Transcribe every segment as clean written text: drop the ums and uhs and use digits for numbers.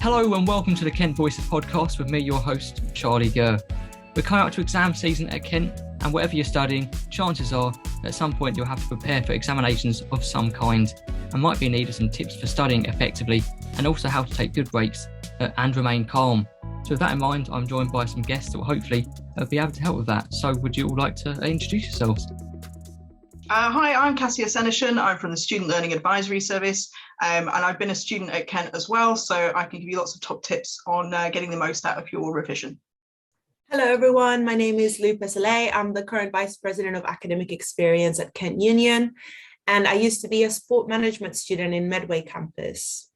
Hello and welcome to the Kent Voices podcast with me, your host, Charlie Gurr. We're coming up to exam season at Kent, and whatever you're studying, chances are at some point you'll have to prepare for examinations of some kind and might be in need of some tips for studying effectively and also how to take good breaks and remain calm. So with that in mind, I'm joined by some guests that will hopefully be able to help with that. So would you all like to introduce yourselves? Hi, I'm Kasia Senyszyn. I'm from the Student Learning Advisory Service, and I've been a student at Kent as well, so I can give you lots of top tips on getting the most out of your revision. Hello everyone, my name is Lupe. Sellei. I'm the current Vice President of Academic Experience at Kent Union, and I used to be a sport management student in Medway campus.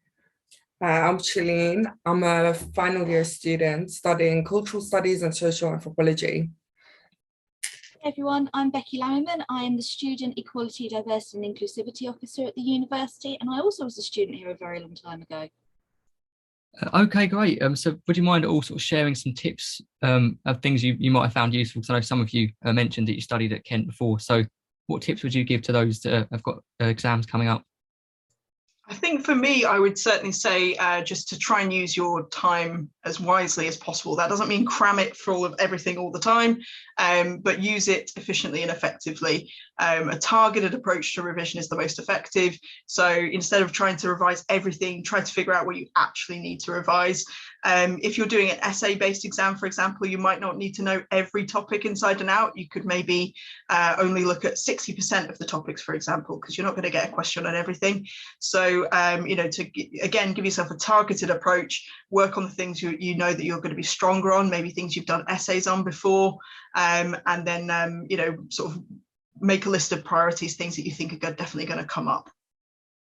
I'm Chilene. I'm a final year student studying cultural studies and social anthropology. Hey everyone, I'm Becky Lamyman. I am the Student Equality, Diversity and Inclusivity Officer at the university, and I also was a student here a very long time ago. Okay, great. So would you mind all sort of sharing some tips of things you might have found useful? Because I know some of you mentioned that you studied at Kent before. So what tips would you give to those that have got exams coming up? I think for me, I would certainly say just to try and use your time as wisely as possible. That doesn't mean cram it full of everything all the time, but use it efficiently and effectively. A targeted approach to revision is the most effective. So instead of trying to revise everything, try to figure out what you actually need to revise. If you're doing an essay-based exam, for example, you might not need to know every topic inside and out. You could maybe only look at 60% of the topics, for example, because you're not going to get a question on everything. So, again, give yourself a targeted approach, work on the things you know that you're going to be stronger on, maybe things you've done essays on before, and then, sort of make a list of priorities, things that you think are definitely going to come up.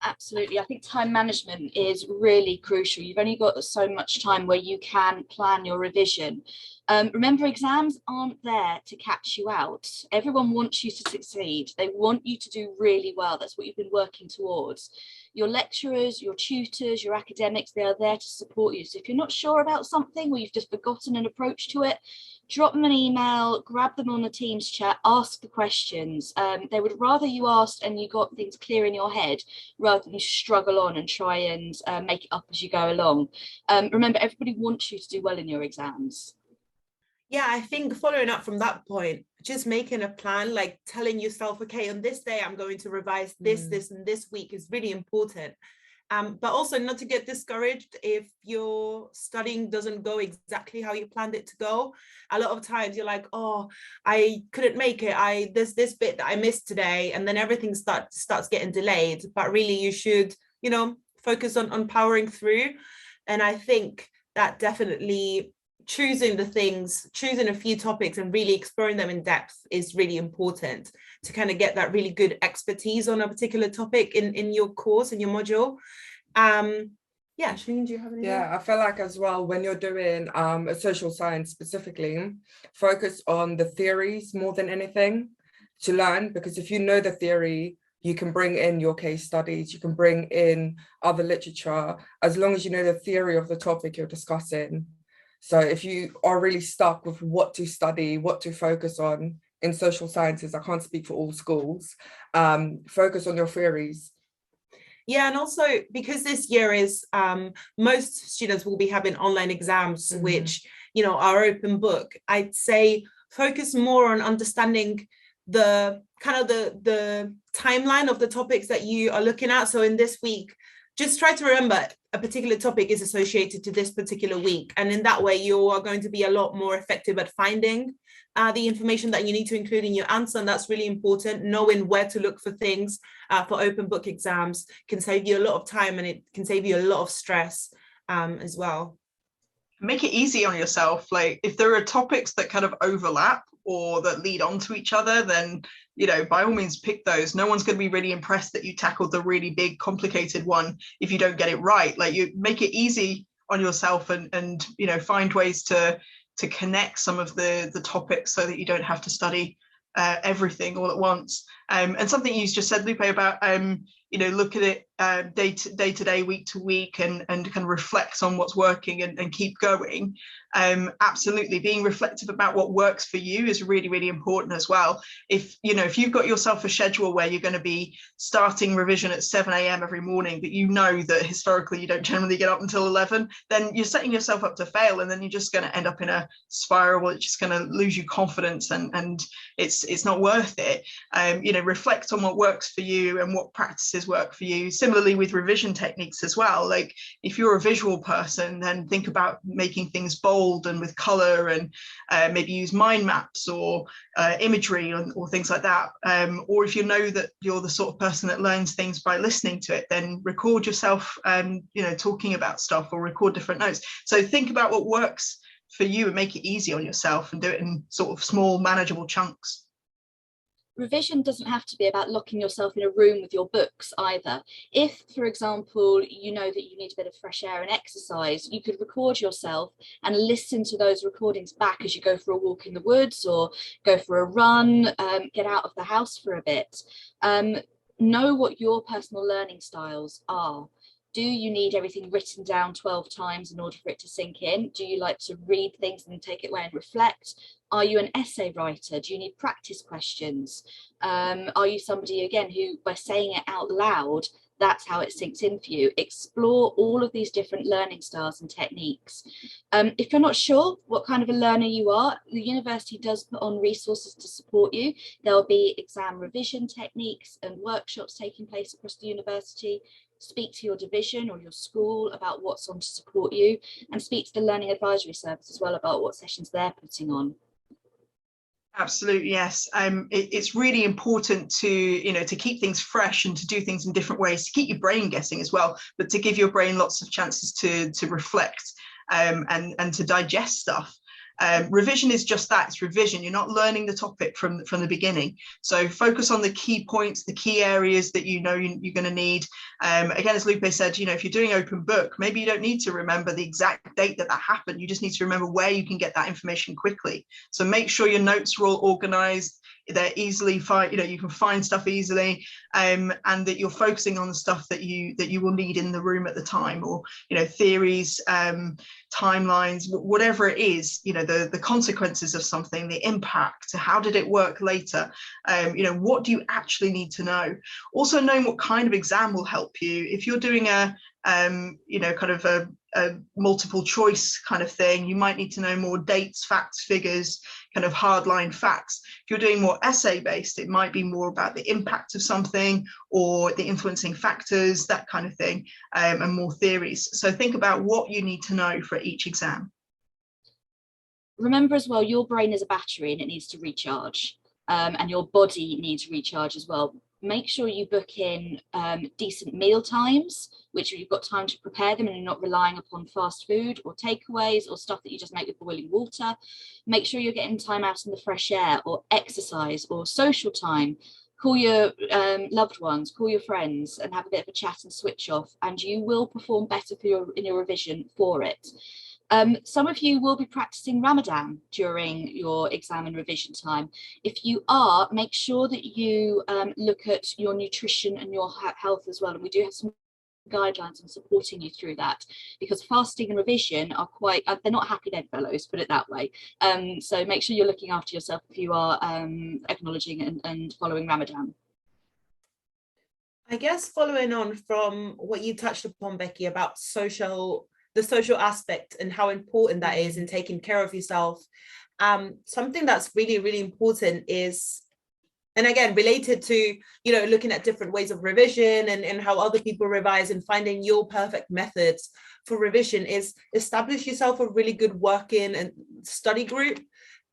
Absolutely. I think time management is really crucial. You've only got so much time where you can plan your revision. Remember, exams aren't there to catch you out. Everyone wants you to succeed. They want you to do really well. That's what you've been working towards. Your lecturers, your tutors, your academics, they are there to support you. So if you're not sure about something or you've just forgotten an approach to it, drop them an email, grab them on the Teams chat, ask the questions. They would rather you asked and you got things clear in your head rather than you struggle on and try and make it up as you go along. Remember, everybody wants you to do well in your exams. Yeah, I think following up from that point, just making a plan, like telling yourself, okay, on this day, I'm going to revise this, and this week is really important. But also not to get discouraged if your studying doesn't go exactly how you planned it to go. A lot of times you're like, oh, I couldn't make it. There's this bit that I missed today, and then everything starts getting delayed. But really you should, focus on powering through. And I think that definitely choosing a few topics and really exploring them in depth is really important to kind of get that really good expertise on a particular topic in your course, in your module. Chilene, do you have anything? Yeah, I feel like as well, when you're doing a social science specifically, focus on the theories more than anything to learn, because if you know the theory, you can bring in your case studies, you can bring in other literature, as long as you know the theory of the topic you're discussing. So if you are really stuck with what to study, what to focus on in social sciences, I can't speak for all schools, focus on your theories. Yeah, and also because this year is, most students will be having online exams, which, are open book. I'd say focus more on understanding the timeline of the topics that you are looking at. So in this week, just try to remember a particular topic is associated to this particular week. And in that way, you are going to be a lot more effective at finding the information that you need to include in your answer. And that's really important. Knowing where to look for things for open book exams can save you a lot of time, and it can save you a lot of stress as well. Make it easy on yourself. Like if there are topics that kind of overlap or that lead on to each other, then, by all means pick those. No one's going to be really impressed that you tackled the really big, complicated one if you don't get it right. Like you make it easy on yourself and find ways to connect some of the topics so that you don't have to study everything all at once. And something you just said, Lupe, about look at it day to day, week to week, and kind of reflect on what's working and keep going. Absolutely, being reflective about what works for you is really, really important as well. If you've got yourself a schedule where you're going to be starting revision at 7 a.m. every morning, but you know that historically you don't generally get up until 11, then you're setting yourself up to fail, and then you're just going to end up in a spiral. It's just going to lose you confidence, and it's not worth it. Reflect on what works for you and what practices work for you. Similarly with revision techniques as well. Like if you're a visual person, then think about making things bold and with color, and maybe use mind maps or imagery or things like that. Or if you know that you're the sort of person that learns things by listening to it, then record yourself talking about stuff, or record different notes. So think about what works for you and make it easy on yourself, and do it in sort of small, manageable chunks. Revision doesn't have to be about locking yourself in a room with your books either. If, for example, you know that you need a bit of fresh air and exercise, you could record yourself and listen to those recordings back as you go for a walk in the woods or go for a run, get out of the house for a bit. Know what your personal learning styles are. Do you need everything written down 12 times in order for it to sink in? Do you like to read things and take it away and reflect? Are you an essay writer? Do you need practice questions? Are you somebody, again, who by saying it out loud, that's how it sinks in for you? Explore all of these different learning styles and techniques. If you're not sure what kind of a learner you are, the university does put on resources to support you. There'll be exam revision techniques and workshops taking place across the university. Speak to your division or your school about what's on to support you, and speak to the Learning Advisory Service as well about what sessions they're putting on. Absolutely, yes. It's really important to keep things fresh and to do things in different ways, to keep your brain guessing as well, but to give your brain lots of chances to reflect and to digest stuff. Revision is just that, it's revision. You're not learning the topic from the beginning. So focus on the key points, the key areas that you're going to need. Again, as Lupe said, if you're doing open book, maybe you don't need to remember the exact date that happened. You just need to remember where you can get that information quickly. So make sure your notes are all organized. They're easily you can find stuff easily, and that you're focusing on the stuff that you will need in the room at the time, or theories, timelines, whatever it is, the consequences of something, the impact, how did it work later, what do you actually need to know. Also knowing what kind of exam will help you. If you're doing a multiple choice kind of thing, you might need to know more dates, facts, figures, kind of hardline facts. If you're doing more essay based, it might be more about the impact of something or the influencing factors, that kind of thing, and more theories. So think about what you need to know for each exam. Remember as well, your brain is a battery and it needs to recharge, and your body needs recharge as well. Make sure you book in decent meal times, which you've got time to prepare them and you're not relying upon fast food or takeaways or stuff that you just make with boiling water. Make sure you're getting time out in the fresh air or exercise or social time. Call your loved ones, call your friends and have a bit of a chat and switch off, and you will perform better in your revision for it. Some of you will be practicing Ramadan during your exam and revision time. If you are, make sure that you look at your nutrition and your health as well. And we do have some guidelines on supporting you through that, because fasting and revision are quite, they're not happy bedfellows, put it that way. So make sure you're looking after yourself if you are acknowledging and following Ramadan. I guess following on from what you touched upon, Becky, about the social aspect and how important that is in taking care of yourself. Something that's really, really important is, and again, related to, looking at different ways of revision and how other people revise and finding your perfect methods for revision, is establish yourself a really good working and study group.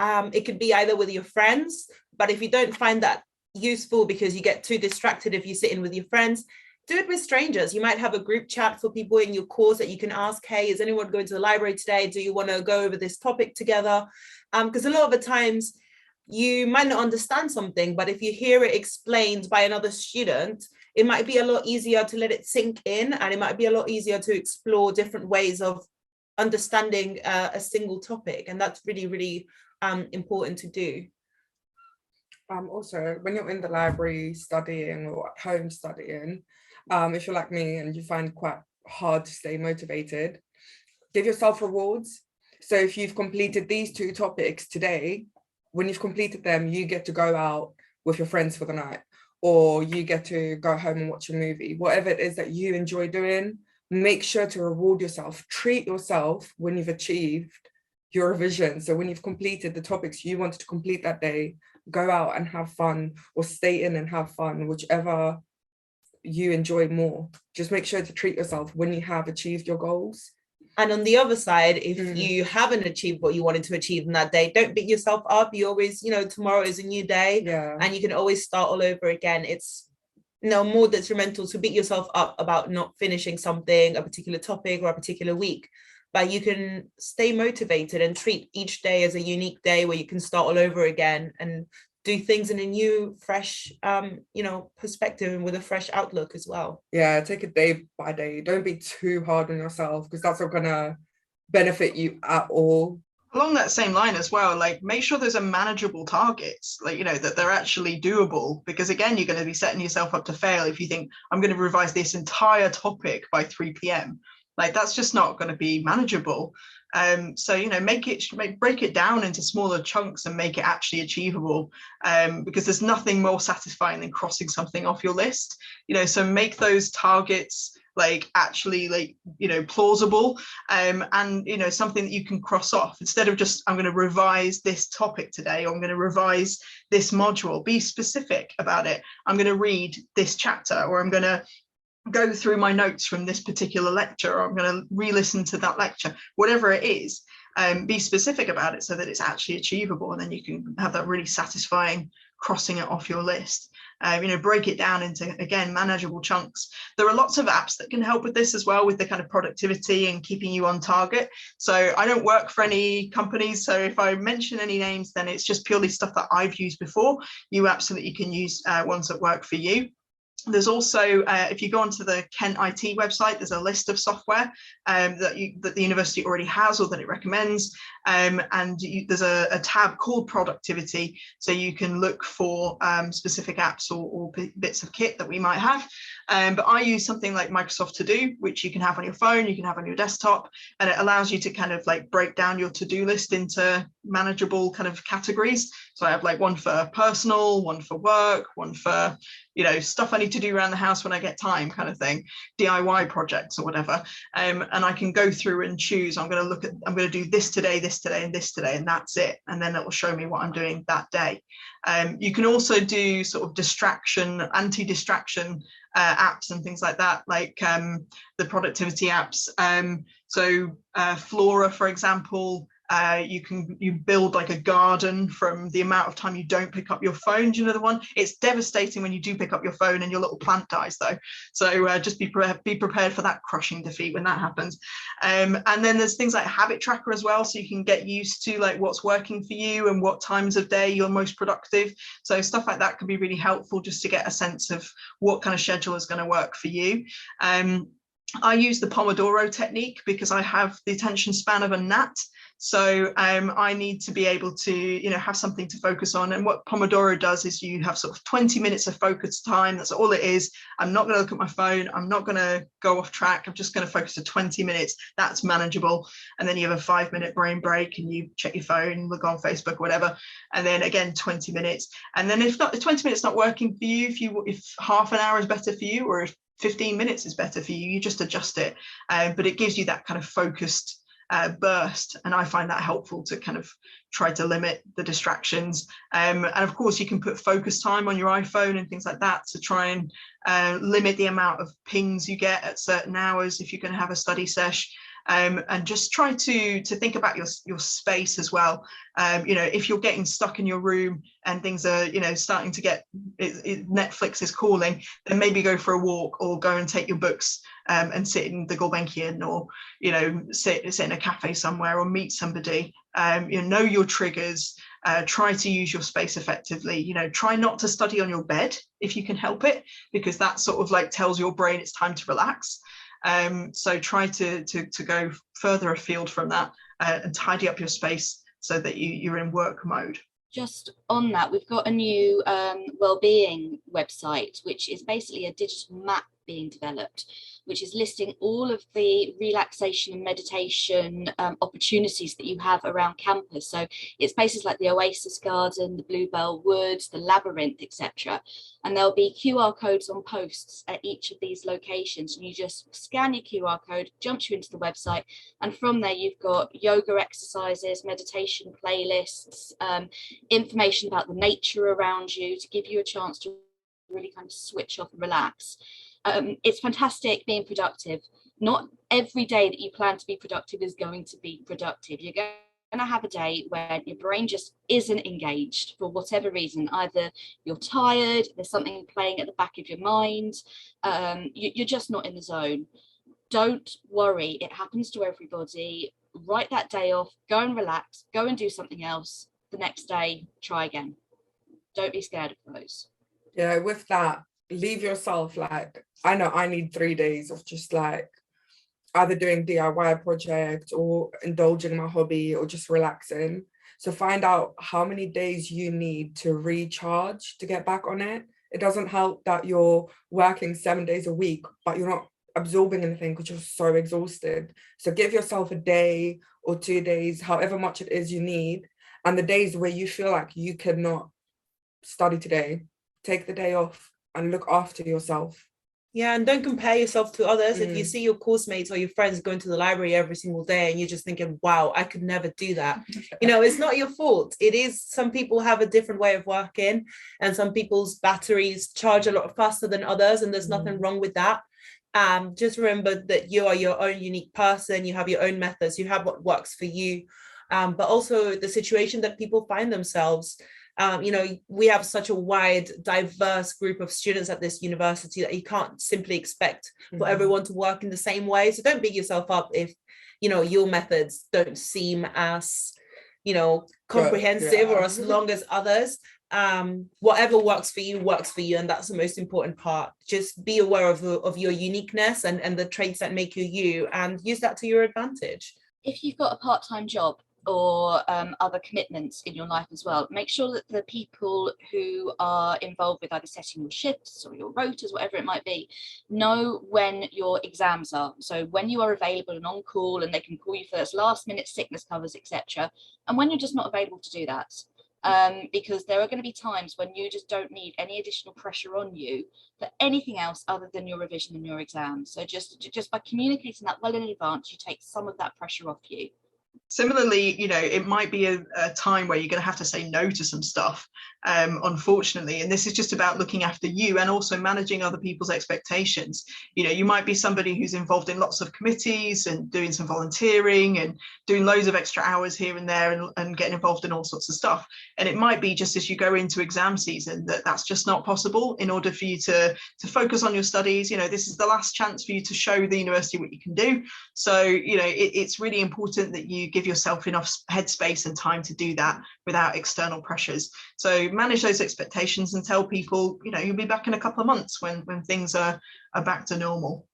It could be either with your friends, but if you don't find that useful because you get too distracted if you sit in with your friends, do it with strangers. You might have a group chat for people in your course that you can ask, hey, is anyone going to the library today? Do you want to go over this topic together? Because a lot of the times you might not understand something, but if you hear it explained by another student, it might be a lot easier to let it sink in, and it might be a lot easier to explore different ways of understanding a single topic. And that's really, really important to do. Also, when you're in the library studying or at home studying, If you're like me and you find quite hard to stay motivated, give yourself rewards. So if you've completed these 2 topics today, when you've completed them, you get to go out with your friends for the night, or you get to go home and watch a movie. Whatever it is that you enjoy doing, make sure to reward yourself. Treat yourself when you've achieved your revision. So when you've completed the topics you wanted to complete that day, go out and have fun, or stay in and have fun, whichever you enjoy more. Just make sure to treat yourself when you have achieved your goals. And on the other side, if you haven't achieved what you wanted to achieve in that day, don't beat yourself up. You always, tomorrow is a new day, and you can always start all over again. It's more detrimental to beat yourself up about not finishing something, a particular topic or a particular week. But you can stay motivated and treat each day as a unique day where you can start all over again and do things in a new, fresh, perspective, and with a fresh outlook as well. Yeah, take it day by day. Don't be too hard on yourself, because that's not gonna benefit you at all. Along that same line as well, like, make sure those are manageable targets, like, that they're actually doable, because again, you're going to be setting yourself up to fail if you think, I'm going to revise this entire topic by 3 p.m. Like, that's just not going to be manageable. So, break it down into smaller chunks and make it actually achievable, because there's nothing more satisfying than crossing something off your list. So make those targets actually plausible, and something that you can cross off, instead of just, I'm going to revise this topic today, or I'm going to revise this module. Be specific about it. I'm going to read this chapter, or I'm going to go through my notes from this particular lecture, or I'm going to re-listen to that lecture. Whatever it is, be specific about it so that it's actually achievable, and then you can have that really satisfying crossing it off your list. Break it down into, again, manageable chunks. There are lots of apps that can help with this as well, with the kind of productivity and keeping you on target. So I don't work for any companies, so if I mention any names, then it's just purely stuff that I've used before. You absolutely can use ones that work for you. There's also, if you go onto the Kent IT website, there's a list of software that the university already has, or that it recommends. There's a tab called productivity, so you can look for specific apps or bits of kit that we might have. But I use something like Microsoft To Do, which you can have on your phone, you can have on your desktop, and it allows you to kind of break down your to-do list into manageable kind of categories. So I have one for personal, one for work, one for stuff I need to do around the house when I get time, kind of thing, DIY projects or whatever. And I can go through and choose, I'm going to do this today, this today, and this today, and that's it. And then it will show me what I'm doing that day. You can also do sort of anti-distraction apps and things like that, like the productivity apps. So Flora, for example, you build a garden from the amount of time you don't pick up your phone. Do you know the one? It's devastating when you do pick up your phone and your little plant dies, though. So just be prepared for that crushing defeat when that happens. And then there's things like Habit Tracker as well, so you can get used to what's working for you and what times of day you're most productive. So stuff like that can be really helpful, just to get a sense of what kind of schedule is going to work for you. I use the Pomodoro technique because I have the attention span of a gnat. So I need to be able to, have something to focus on. And what Pomodoro does is you have sort of 20 minutes of focus time. That's all it is. I'm not going to look at my phone. I'm not going to go off track. I'm just going to focus for 20 minutes. That's manageable. And then you have a 5-minute brain break and you check your phone, look on Facebook, whatever. And then again, 20 minutes. And then if 20 minutes not working for you, if half an hour is better for you, or if 15 minutes is better for you, you just adjust it. But it gives you that kind of focused burst, and I find that helpful to kind of try to limit the distractions. And of course, you can put focus time on your iPhone and things like that to try and limit the amount of pings you get at certain hours if you're going to have a study sesh. And just try to think about your space as well. If you're getting stuck in your room and things are starting to get Netflix is calling, then maybe go for a walk, or go and take your books and sit in the Gulbenkian, or sit in a cafe somewhere, or meet somebody. Know your triggers. Try to use your space effectively. Try not to study on your bed if you can help it, because that sort of tells your brain it's time to relax. So try to go further afield from that and tidy up your space so that you're in work mode. Just on that, we've got a new Wellbeing website, which is basically a digital map being developed, which is listing all of the relaxation and meditation opportunities that you have around campus. So it's places like the Oasis Garden, the Bluebell Woods, the Labyrinth, etc. And there'll be QR codes on posts at each of these locations. And you just scan your QR code, jumps you into the website. And from there, you've got yoga exercises, meditation playlists, information about the nature around you to give you a chance to really kind of switch off and relax. It's fantastic being productive. Not every day that you plan to be productive is going to be productive. You're going to have a day where your brain just isn't engaged for whatever reason. Either you're tired, there's something playing at the back of your mind, you're just not in the zone. Don't worry, it happens to everybody. Write that day off, go and relax, go and do something else. The next day, try again. Don't be scared of those. Yeah, with that, leave yourself, like, I know I need 3 days of just like either doing DIY project or indulging my hobby or just relaxing. So find out how many days you need to recharge to get back on it. It doesn't help that you're working 7 days a week, but you're not absorbing anything because you're so exhausted. So give yourself a day or 2 days, however much it is you need. And the days where you feel like you cannot study today, take the day off and look after yourself. Yeah, and don't compare yourself to others. If you see your course mates or your friends going to the library every single day and you're just thinking, wow, I could never do that. It's not your fault. It is, some people have a different way of working and some people's batteries charge a lot faster than others, and there's nothing wrong with that. Just remember that you are your own unique person. You have your own methods. You have what works for you. But also the situation that people find themselves. We have such a wide, diverse group of students at this university that you can't simply expect for everyone to work in the same way. So don't beat yourself up if, your methods don't seem as, comprehensive or as long as others. Whatever works for you. And that's the most important part. Just be aware of your uniqueness and the traits that make you you, and use that to your advantage. If you've got a part-time job or other commitments in your life as well, make sure that the people who are involved with either setting your shifts or your rotas, whatever it might be, know when your exams are. So when you are available and on call, and they can call you for those last minute sickness covers, etc. And when you're just not available to do that. Because there are going to be times when you just don't need any additional pressure on you for anything else other than your revision and your exams. So just by communicating that well in advance, you take some of that pressure off you. Similarly, it might be a time where you're going to have to say no to some stuff, unfortunately. And this is just about looking after you and also managing other people's expectations. You might be somebody who's involved in lots of committees and doing some volunteering and doing loads of extra hours here and there and getting involved in all sorts of stuff. And it might be just as you go into exam season that's just not possible. In order for you to focus on your studies, this is the last chance for you to show the university what you can do. So, it's really important that you give yourself enough headspace and time to do that without external pressures. So manage those expectations and tell people, you'll be back in a couple of months when things are back to normal.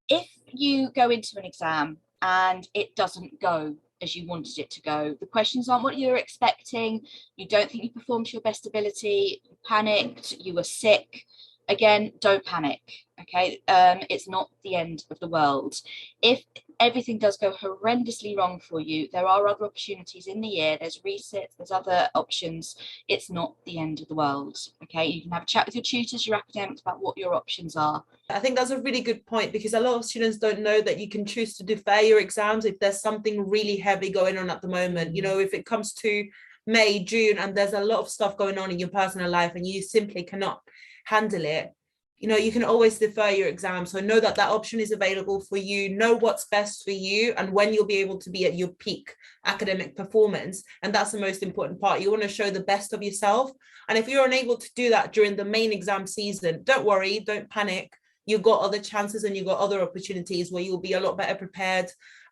If you go into an exam and it doesn't go as you wanted it to go, the questions aren't what you're expecting, you don't think you performed to your best ability, you panicked, you were sick, again, don't panic, okay? It's not the end of the world. If everything does go horrendously wrong for you, there are other opportunities in the year, there's resits, there's other options. It's not the end of the world, okay? You can have a chat with your tutors, your academics, about what your options are. I think that's a really good point, because a lot of students don't know that you can choose to defer your exams if there's something really heavy going on at the moment. If it comes to May, June, and there's a lot of stuff going on in your personal life and you simply cannot handle it, you can always defer your exam. So know that option is available for you. Know what's best for you and when you'll be able to be at your peak academic performance. And that's the most important part. You want to show the best of yourself. And if you're unable to do that during the main exam season, don't worry, don't panic. You've got other chances and you've got other opportunities where you'll be a lot better prepared,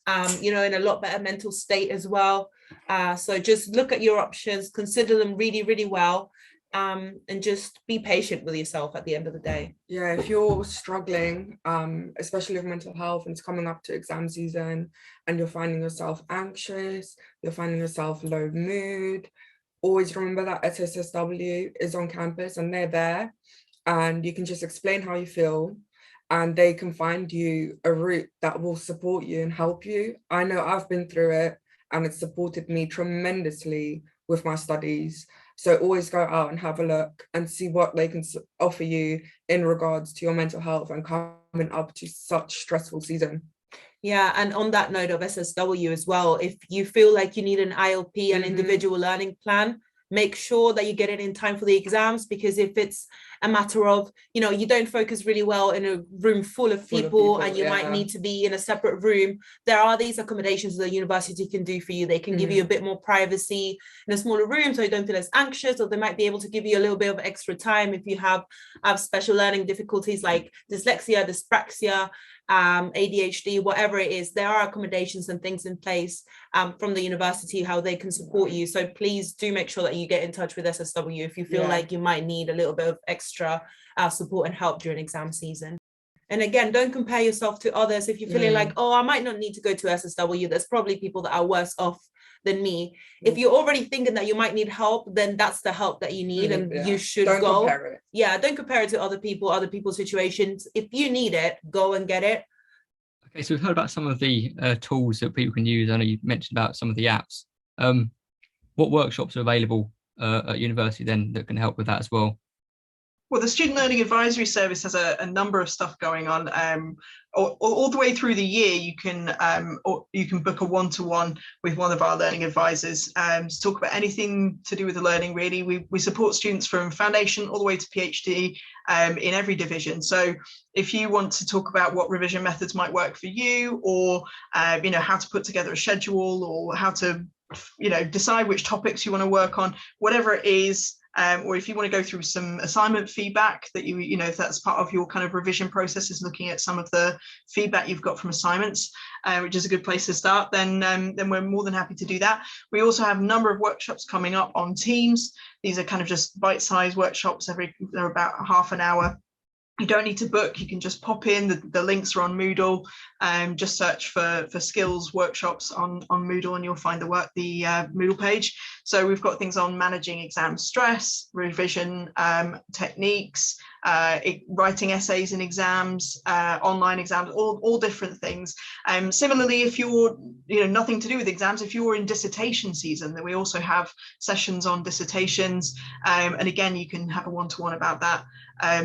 in a lot better mental state as well. So just look at your options, consider them really, really well. And just be patient with yourself at the end of the day. Yeah, if you're struggling, especially with mental health, and it's coming up to exam season and you're finding yourself anxious, you're finding yourself low mood, always remember that SSSW is on campus and they're there, and you can just explain how you feel and they can find you a route that will support you and help you. I know I've been through it, and it's supported me tremendously with my studies. So always go out and have a look and see what they can offer you in regards to your mental health and coming up to such stressful season. Yeah, and on that note of SSW as well, if you feel like you need an ILP, an individual learning plan, make sure that you get it in time for the exams, because if it's a matter of, you know, you don't focus really well in a room full of people and you might need to be in a separate room, there are these accommodations that the university can do for you. They can give you a bit more privacy in a smaller room so you don't feel as anxious, or they might be able to give you a little bit of extra time if you have special learning difficulties like dyslexia, dyspraxia, ADHD, whatever it is. There are accommodations and things in place from the university, how they can support you. So please do make sure that you get in touch with SSW if you feel like you might need a little bit of extra support and help during exam season. And again, don't compare yourself to others. If you're feeling like, oh, I might not need to go to SSW, there's probably people that are worse off than me. If you're already thinking that you might need help, then that's the help that you need, and you should go. Compare it. Yeah, don't compare it to other people, other people's situations. If you need it, go and get it. Okay, so we've heard about some of the tools that people can use. I know you mentioned about some of the apps. What workshops are available at university then that can help with that as well? Well, the Student Learning Advisory Service has a number of stuff going on. All the way through the year, you can book a one-to-one with one of our learning advisors to talk about anything to do with the learning, really. We support students from foundation all the way to PhD in every division. So if you want to talk about what revision methods might work for you, or how to put together a schedule, or how to decide which topics you want to work on, whatever it is, or if you want to go through some assignment feedback that if that's part of your kind of revision process, is looking at some of the feedback you've got from assignments, which is a good place to start, then we're more than happy to do that. We also have a number of workshops coming up on Teams. These are kind of just bite-sized workshops. They're about half an hour. You don't need to book, you can just pop in, the links are on Moodle, just search for skills workshops on Moodle and you'll find the Moodle page. So we've got things on managing exam stress, revision techniques, writing essays in exams, online exams, all different things. Similarly, if you're nothing to do with exams, if you're in dissertation season, then we also have sessions on dissertations, and again you can have a one-to-one about that.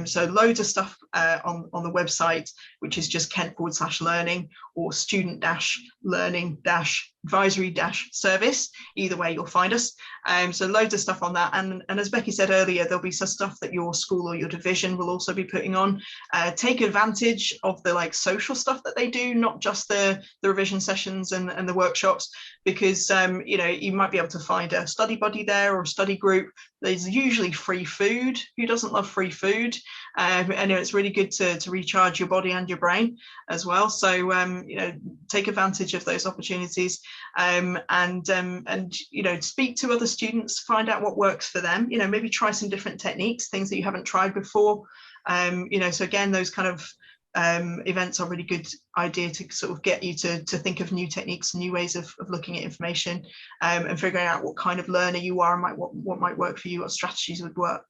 So loads of stuff on the website, which is just Kent/learning or student-learning-advisory-service. Either way, you'll find us. So loads of stuff on that. And as Becky said earlier, there'll be some stuff that your school or your division will also be putting on. Take advantage of the social stuff that they do, not just the revision sessions and the workshops, because you might be able to find a study buddy there or a study group. There's usually free food. Who doesn't love free food? And it's really good to recharge your body and your brain as well. So take advantage of those opportunities, and speak to other students, find out what works for them. Maybe try some different techniques, things that you haven't tried before. So again, those kind of events are a really good idea to sort of get you to think of new techniques, new ways of looking at information, and figuring out what kind of learner you are and what might work for you, what strategies would work.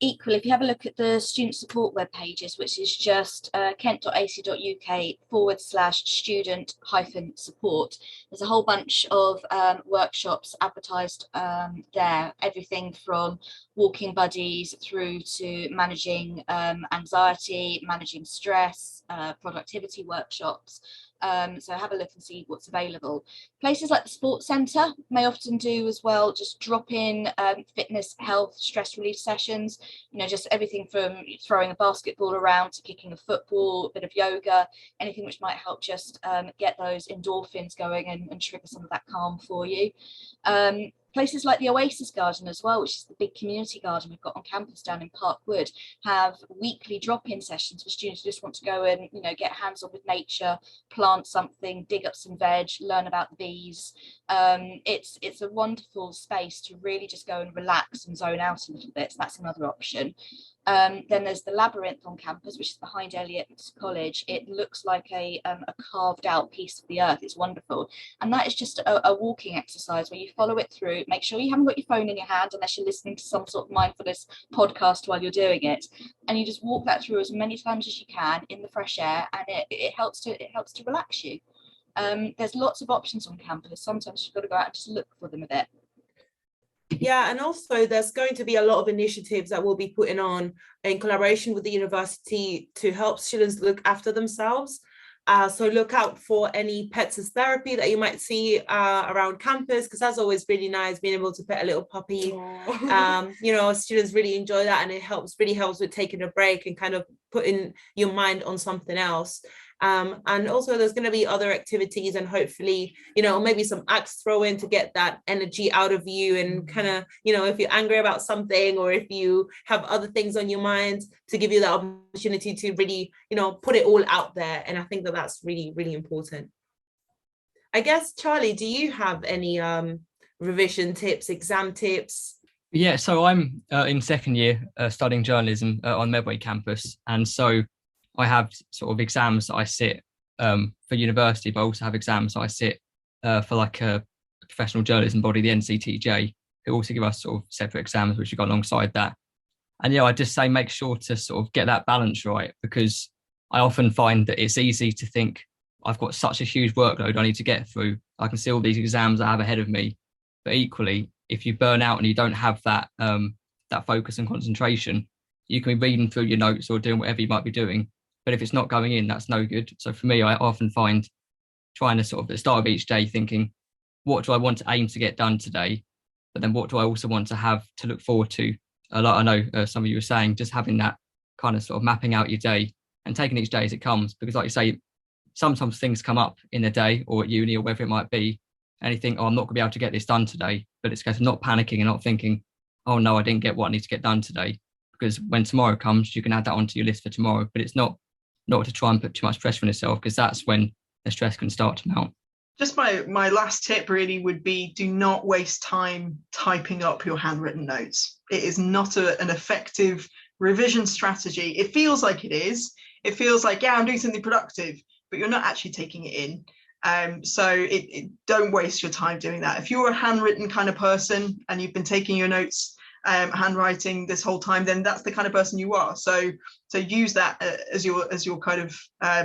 Equally, if you have a look at the student support web pages, which is just kent.ac.uk/student-support, there's a whole bunch of workshops advertised there, everything from walking buddies through to managing anxiety, managing stress, productivity workshops. So have a look and see what's available. Places like the sports centre may often do as well, just drop in fitness, health, stress relief sessions, just everything from throwing a basketball around to kicking a football, a bit of yoga, anything which might help just get those endorphins going and trigger some of that calm for you. Places like the Oasis Garden as well, which is the big community garden we've got on campus down in Parkwood, have weekly drop-in sessions for students who just want to go and get hands-on with nature, plant something, dig up some veg, learn about the bees. It's a wonderful space to really just go and relax and zone out a little bit. So that's another option. Then there's the labyrinth on campus, which is behind Elliott College. It looks like a carved out piece of the earth. It's wonderful. And that is just a walking exercise where you follow it through. Make sure you haven't got your phone in your hand unless you're listening to some sort of mindfulness podcast while you're doing it. And you just walk that through as many times as you can in the fresh air, and it helps to relax you. There's lots of options on campus. Sometimes you've got to go out and just look for them a bit. Yeah, and also there's going to be a lot of initiatives that we'll be putting on in collaboration with the university to help students look after themselves. So look out for any pets as therapy that you might see around campus, because that's always really nice, being able to pet a little puppy. You know, students really enjoy that, and it really helps with taking a break and kind of putting your mind on something else. And also there's going to be other activities, and hopefully, you know, maybe some axe throwing to get that energy out of you, and kind of, you know, if you're angry about something, or if you have other things on your mind, to give you that opportunity to really, you know, put it all out there. And I think that that's really, really important. I guess, Charlie, do you have any revision tips, exam tips? Yeah, so I'm in second year studying journalism on Medway campus, and so I have sort of exams that I sit for university, but I also have exams that I sit for like a professional journalism body, the NCTJ, who also give us sort of separate exams, which we got alongside that. And yeah, I just say make sure to sort of get that balance right, because I often find that it's easy to think I've got such a huge workload I need to get through. I can see all these exams I have ahead of me, but equally, if you burn out and you don't have that that focus and concentration, you can be reading through your notes or doing whatever you might be doing. But if it's not going in, that's no good. So for me, I often find trying to sort of at the start of each day thinking, what do I want to aim to get done today? But then what do I also want to have to look forward to? Like I know some of you were saying, just having that kind of sort of mapping out your day and taking each day as it comes. Because like you say, sometimes things come up in the day or at uni or wherever it might be, and you think, oh, I'm not going to be able to get this done today. But it's a case of not panicking and not thinking, oh no, I didn't get what I need to get done today. Because when tomorrow comes, you can add that onto your list for tomorrow. But it's not to try and put too much pressure on yourself, because that's when the stress can start to mount. Just my last tip really would be, do not waste time typing up your handwritten notes. It is not an effective revision strategy. It feels like it is. It feels like, yeah, I'm doing something productive, but you're not actually taking it in. So don't waste your time doing that. If you're a handwritten kind of person and you've been taking your notes handwriting this whole time, then that's the kind of person you are. So use that as your kind of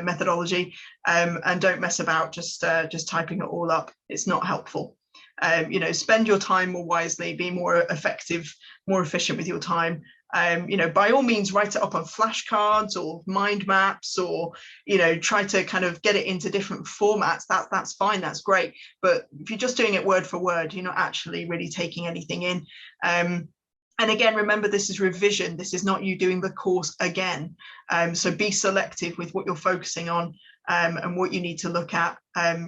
methodology, and don't mess about just typing it all up. It's not helpful. You know, spend your time more wisely, be more effective, more efficient with your time. You know, by all means, write it up on flashcards or mind maps, or, you know, try to kind of get it into different formats. That's fine, that's great. But if you're just doing it word for word, you're not actually really taking anything in. And again, remember, this is revision. This is not you doing the course again. So be selective with what you're focusing on, and what you need to look at.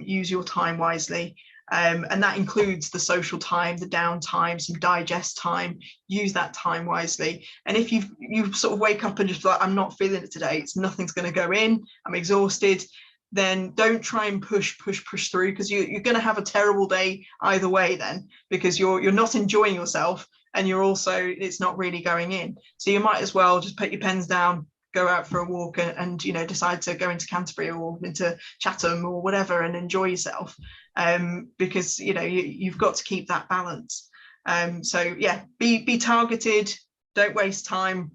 Use your time wisely. And that includes the social time, the downtime, some digest time. Use that time wisely. And if you sort of wake up and just like, I'm not feeling it today, nothing's going to go in, I'm exhausted, then don't try and push through, because you're going to have a terrible day either way then, because you're not enjoying yourself, and you're also, it's not really going in. So you might as well just put your pens down, go out for a walk, and you know, decide to go into Canterbury or into Chatham or whatever and enjoy yourself, because you know, you've got to keep that balance. So yeah, be targeted, don't waste time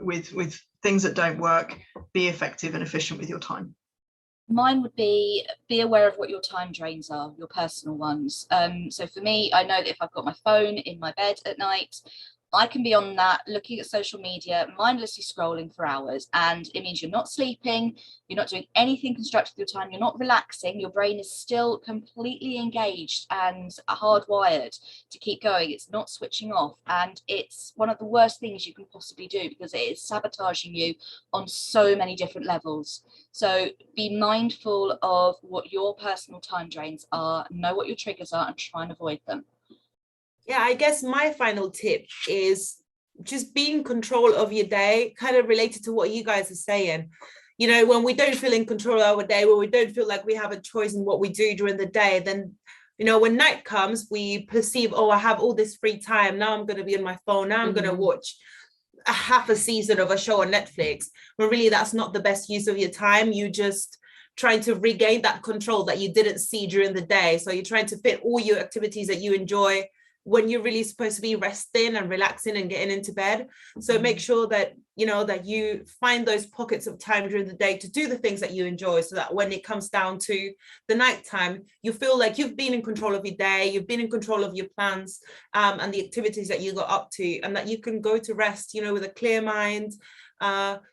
with things that don't work. Be effective and efficient with your time. Mine would be aware of what your time drains are, your personal ones. So for me, I know that if I've got my phone in my bed at night, I can be on that looking at social media, mindlessly scrolling for hours, and it means you're not sleeping, you're not doing anything constructive with your time, you're not relaxing, your brain is still completely engaged and hardwired to keep going. It's not switching off, and it's one of the worst things you can possibly do, because it is sabotaging you on so many different levels. So be mindful of what your personal time drains are, know what your triggers are, and try and avoid them. Yeah, I guess my final tip is just be in control of your day, kind of related to what you guys are saying. You know, when we don't feel in control of our day, when we don't feel like we have a choice in what we do during the day, then, you know, when night comes, we perceive, oh, I have all this free time. Now I'm going to be on my phone. Now I'm going to watch a half a season of a show on Netflix, when really that's not the best use of your time. You just trying to regain that control that you didn't see during the day. So you're trying to fit all your activities that you enjoy when you're really supposed to be resting and relaxing and getting into bed. So make sure that, you know, that you find those pockets of time during the day to do the things that you enjoy, so that when it comes down to the nighttime, you feel like you've been in control of your day, you've been in control of your plans and the activities that you got up to, and that you can go to rest, you know, with a clear mind,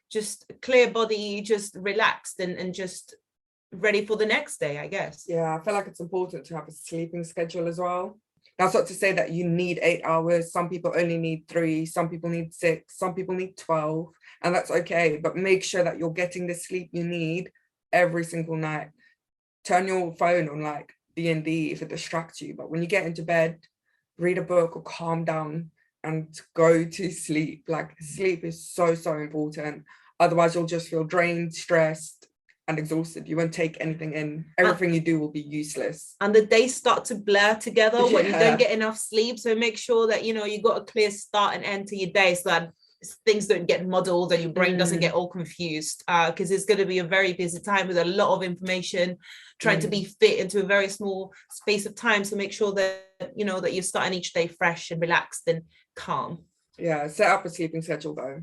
just a clear body, just relaxed and just ready for the next day, I guess. Yeah, I feel like it's important to have a sleeping schedule as well. That's not to say that you need 8 hours. Some people only need 3, some people need 6, some people need 12, and that's okay. But make sure that you're getting the sleep you need every single night. Turn your phone on like D&D if it distracts you. But when you get into bed, read a book or calm down and go to sleep. Like sleep is so, so important. Otherwise, you'll just feel drained, stressed, and exhausted. You won't take anything in. Everything you do will be useless. And the days start to blur together when you don't get enough sleep. So make sure that, you know, you got a clear start and end to your day, so that things don't get muddled and your brain doesn't get all confused, because it's going to be a very busy time with a lot of information, trying to be fit into a very small space of time. So make sure that, you know, that you're starting each day fresh and relaxed and calm. Yeah, set up a sleeping schedule though.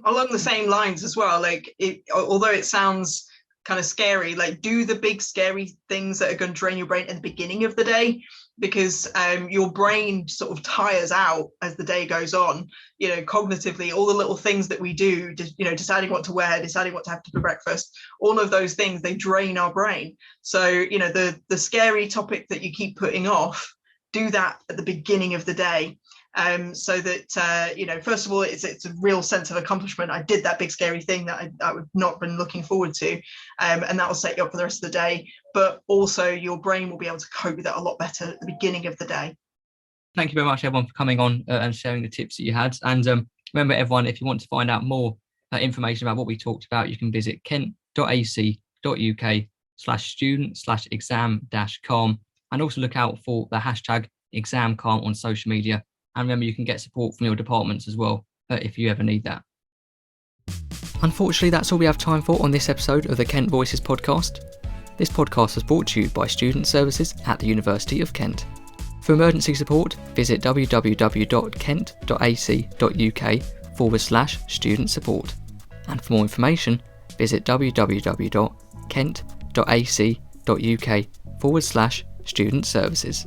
Along the same lines as well, like although it sounds kind of scary, like do the big scary things that are going to drain your brain at the beginning of the day, because your brain sort of tires out as the day goes on. You know, cognitively, all the little things that we do, you know, deciding what to wear, deciding what to have for breakfast, all of those things, they drain our brain. So, you know, the scary topic that you keep putting off, do that at the beginning of the day. So that, you know, first of all, it's a real sense of accomplishment. I did that big scary thing that I would not been looking forward to, and that will set you up for the rest of the day. But also your brain will be able to cope with it a lot better at the beginning of the day. Thank you very much, everyone, for coming on and sharing the tips that you had. And remember, everyone, if you want to find out more information about what we talked about, you can visit kent.ac.uk/student/exam-calm, and also look out for the hashtag exam-calm on social media. And remember, you can get support from your departments as well if you ever need that. Unfortunately, that's all we have time for on this episode of the Kent Voices podcast. This podcast was brought to you by Student Services at the University of Kent. For emergency support, visit www.kent.ac.uk/student support. And for more information, visit www.kent.ac.uk/student services.